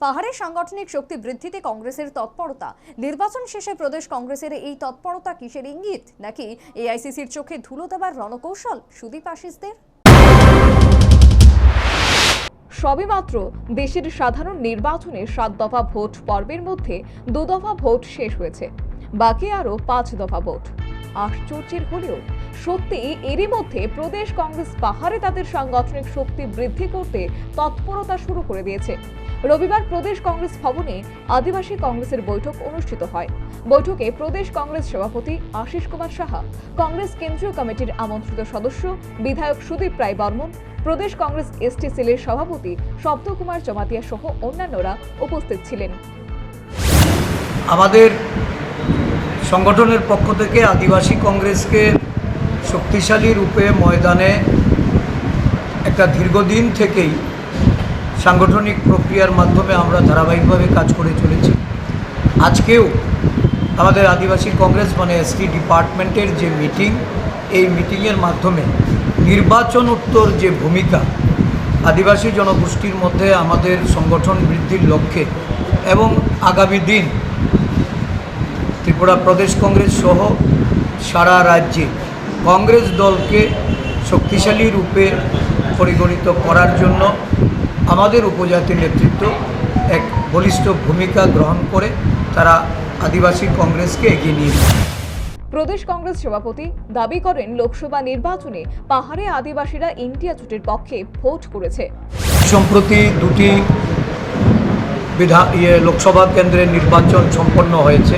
পাহাড়ের সাংগঠনিক শক্তি বৃদ্ধিতে কংগ্রেসের তৎপরতা। নির্বাচন শেষে প্রদেশ কংগ্রেসের এই তৎপরতা কিসের ইঙ্গিত, নাকি এআইসিসির চোখে ধুলো দেবার রণকৌশল সুদীপ আশিসদের? সবেমাত্র দেশের সাধারণ নির্বাচনে 7 দফা ভোট পর্বের মধ্যে 2 দফা ভোট শেষ হয়েছে, বাকি আরও 5 দফা ভোট। আশ্চর্যের হলেও সত্যি এরই মধ্যে প্রদেশ কংগ্রেস পাহাড়ে তাদের সাংগঠনিক শক্তি বৃদ্ধি করতে তৎপরতা শুরু করে দিয়েছে। রবিবার প্রদেশ কংগ্রেস ভবনে আদিবাসী কংগ্রেসের বৈঠক অনুষ্ঠিত হয়। বৈঠকে প্রদেশ কংগ্রেস সভাপতি আশিস কুমার সাহা, কংগ্রেস কেন্দ্রীয় কমিটির আমন্ত্রিত সদস্য বিধায়ক সুদীপ রায় বর্মন, প্রদেশ কংগ্রেস এসটি সেলের সভাপতি শব্দ কুমার জমাতিয়া সহ অন্যান্যরা উপস্থিত ছিলেন। আমাদের সংগঠনের পক্ষ থেকে আদিবাসী কংগ্রেসকে শক্তিশালী রূপে ময়দানে একটা দীর্ঘদিন থেকেই সাংগঠনিক প্রক্রিয়ার মাধ্যমে আমরা ধারাবাহিকভাবে কাজ করে চলেছি। আজকেও আমাদের আদিবাসী কংগ্রেস এসটি ডিপার্টমেন্টের যে মিটিং, এই মিটিংয়ের মাধ্যমে নির্বাচন উত্তর যে ভূমিকা আদিবাসী জনগোষ্ঠীর মধ্যে আমাদের সংগঠন বৃদ্ধির লক্ষ্যে এবং আগামী দিন ত্রিপুরা প্রদেশ কংগ্রেস সহ সারা রাজ্যে কংগ্রেস দলকে শক্তিশালী রূপে পরিগণিত করার জন্য আমাদের উপজাতি নেতৃত্ব এক বলিষ্ঠ ভূমিকা গ্রহণ করে তারা আদিবাসী কংগ্রেসকে এগিয়ে নিয়ে যায়। প্রদেশ কংগ্রেস সভাপতি দাবি করেন, লোকসভা নির্বাচনে পাহাড়ে আদিবাসীরা ইন্ডিয়া জোটের পক্ষে ভোট করেছে। সম্প্রতি দুটি লোকসভা কেন্দ্রের নির্বাচন সম্পন্ন হয়েছে।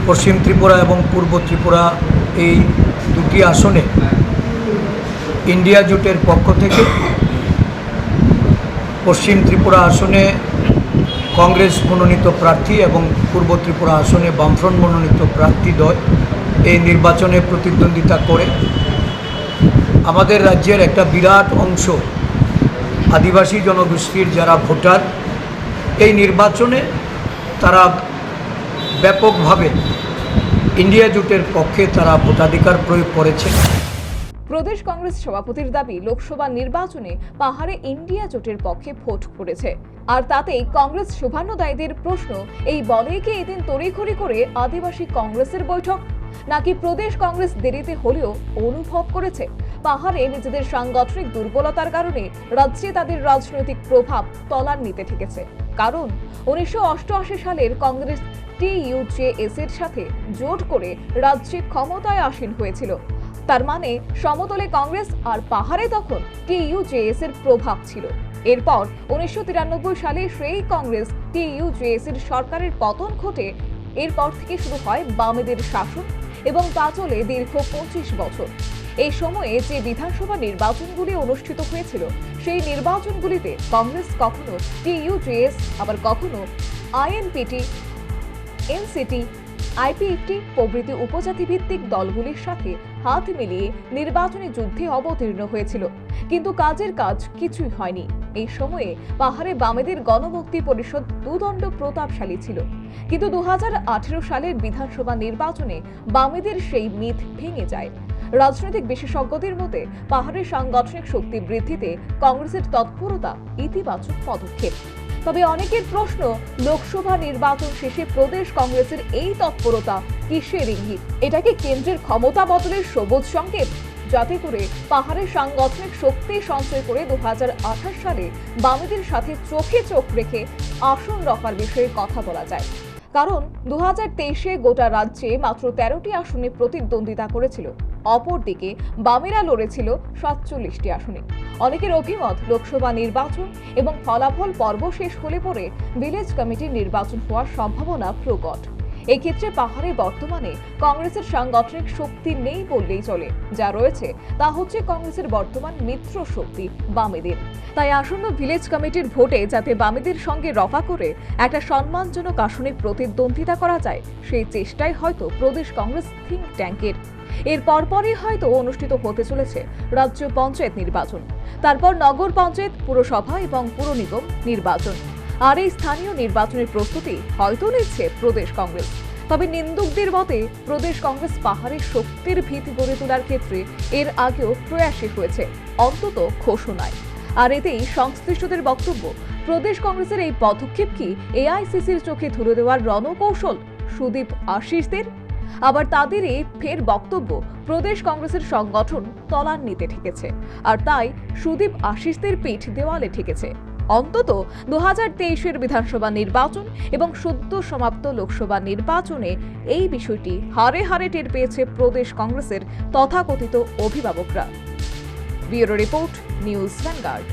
পশ্চিম ত্রিপুরা এবং পূর্ব ত্রিপুরা, এই দুটি আসনে ইন্ডিয়া জোটের পক্ষ থেকে পশ্চিম ত্রিপুরা আসনে কংগ্রেস মনোনীত প্রার্থী এবং পূর্ব ত্রিপুরা আসনে বামফ্রন্ট মনোনীত প্রার্থীদ্বয় এই নির্বাচনে প্রতিদ্বন্দ্বিতা করে আমাদের রাজ্যের একটা বিরাট অংশ আদিবাসী জনগোষ্ঠীর যারা ভোটার, এই নির্বাচনে তারা ব্যাপকভাবে ইন্ডিয়া জোটের পক্ষে তারা ভোটাধিকার প্রয়োগ করেছে। প্রদেশ কংগ্রেস সভাপতির দাবি, লোকসভা নির্বাচনে পাহাড়ে ইন্ডিয়া জোটের পক্ষে ভোট করেছে। আর তাতেই কংগ্রেস শুভান্নদায়ীদের প্রশ্ন, এই বলেই কি এদিন তড়িঘড়ি করে আদিবাসী কংগ্রেসের বৈঠক, নাকি প্রদেশ কংগ্রেস দেরিতে হলেও অনুভব করেছে পাহাড়ে নিজেদের সাংগঠনিক দুর্বলতার কারণে রাজ্যে তাদের রাজনৈতিক প্রভাব তলার নিতে ঠেকেছে? কারণ 1988 সালের কংগ্রেস TUJS এর সাথে জোট করে রাজ্যে ক্ষমতায় আসীন হয়েছিল। তার মানে সমতলে কংগ্রেস আর পাহাড়ে তখন TUJS এর প্রভাব ছিল। এরপর 1993 সালে সেই কংগ্রেস TUJS এর সরকারের পতন ঘটে। এরপর থেকে শুরু হয় বামেদের শাসন এবং তা চলে দীর্ঘ 25 বছর। এই সময়ে যে বিধানসভা নির্বাচনগুলি অনুষ্ঠিত হয়েছিল, সেই নির্বাচনগুলিতে কংগ্রেস কখনো TUJS, আবার কখনো INPT, NCT, IPFT প্রভৃতি উপজাতি ভিত্তিক দলগুলির সাথে হাত মিলিয়ে নির্বাচনী যুদ্ধে অবতীর্ণ হয়েছিল, কিন্তু কাজের কাজ কিছুই হয়নি। এই সময়ে পাহাড়ে বামেদের গণমুক্তি পরিষদ দুদণ্ড প্রতাপশালী ছিল, কিন্তু 2018 সালের বিধানসভা নির্বাচনে বামেদের সেই মিথ ভেঙে যায়। রাজনৈতিক বিশেষজ্ঞদের মতে পাহাড়ের সাংগঠনিক শক্তি বৃদ্ধিতে কংগ্রেসের তৎপরতা ইতিবাচক পদক্ষেপ। তবে অনেকের প্রশ্ন, লোকসভা নির্বাচন শেষে প্রদেশ কংগ্রেসের এই তৎপরতা কিসের ইঙ্গিত? এটা কি কেন্দ্রের ক্ষমতা বদলের সবুজ সংকেত, যাতে করে পাহাড়ের সাংগঠনিক শক্তি সঞ্চয় করে 2028 সালে বামেদের সাথে চোখে চোখ রেখে আসন রফার বিষয়ে কথা বলা যায়? কারণ 2023-এ গোটা রাজ্যে মাত্র 13টি আসনে প্রতিদ্বন্দ্বিতা করেছিল, অপরদিকে বামেরা লড়েছিল 47টি আসনে। অনেকের অভিমত, লোকসভা নির্বাচন এবং ফলাফল পর্ব শেষ হলে পরে ভিলেজ কমিটির নির্বাচন হওয়ার সম্ভাবনা প্রকট। এক্ষেত্রে পাহাড়ে বর্তমানে কংগ্রেসের সাংগঠনিক শক্তি নেই বললেই চলে। যা রয়েছে তা হচ্ছে কংগ্রেসের বর্তমান মিত্র শক্তি বামেদের। তাই আসন্ন ভিলেজ কমিটির ভোটে যাতে বামেদের সঙ্গে রফা করে একটা সম্মানজনক আসনে প্রতিদ্বন্দ্বিতা করা যায়, সেই চেষ্টাই হয়তো প্রদেশ কংগ্রেস থিঙ্ক ট্যাঙ্কের। এর পরপরই হয়তো অনুষ্ঠিত হতে চলেছে রাজ্য পঞ্চায়েত নির্বাচন, তারপর নগর পঞ্চায়েত, পুরসভা এবং পুর নিগম নির্বাচন। আর এই স্থানীয় নির্বাচনের প্রস্তুতি হয়তো নিচ্ছে প্রদেশ কংগ্রেস। তবে নিন্দুকদের মতে প্রদেশ কংগ্রেস পাহাড়ের শক্তির ভিত গড়ে তোলার ক্ষেত্রে এর আগেও প্রয়াসী হয়েছে, অন্তত ঘোষণায়। আর এতেই সংশ্লিষ্টদের বক্তব্য, প্রদেশ কংগ্রেসের এই পদক্ষেপ কি এআইসিসির চোখে ধুলো দেওয়ার রণকৌশল সুদীপ আশিসদের? আবার তাদেরই ফের বক্তব্য প্রদেশ কংগ্রেসের সংগঠন তলান্নিতে ঠেকেছে, আর তাই সুদীপ আশিসদের পিঠ দেওয়ালে ঠেকেছে। অন্তত 2023-এর বিধানসভা নির্বাচন এবং সদ্য সমাপ্ত লোকসভা নির্বাচনে এই বিষয়টি হারে হারে টের পেয়েছে প্রদেশ কংগ্রেসের তথাকথিত অভিভাবকরা। Bureau report, news vanguard.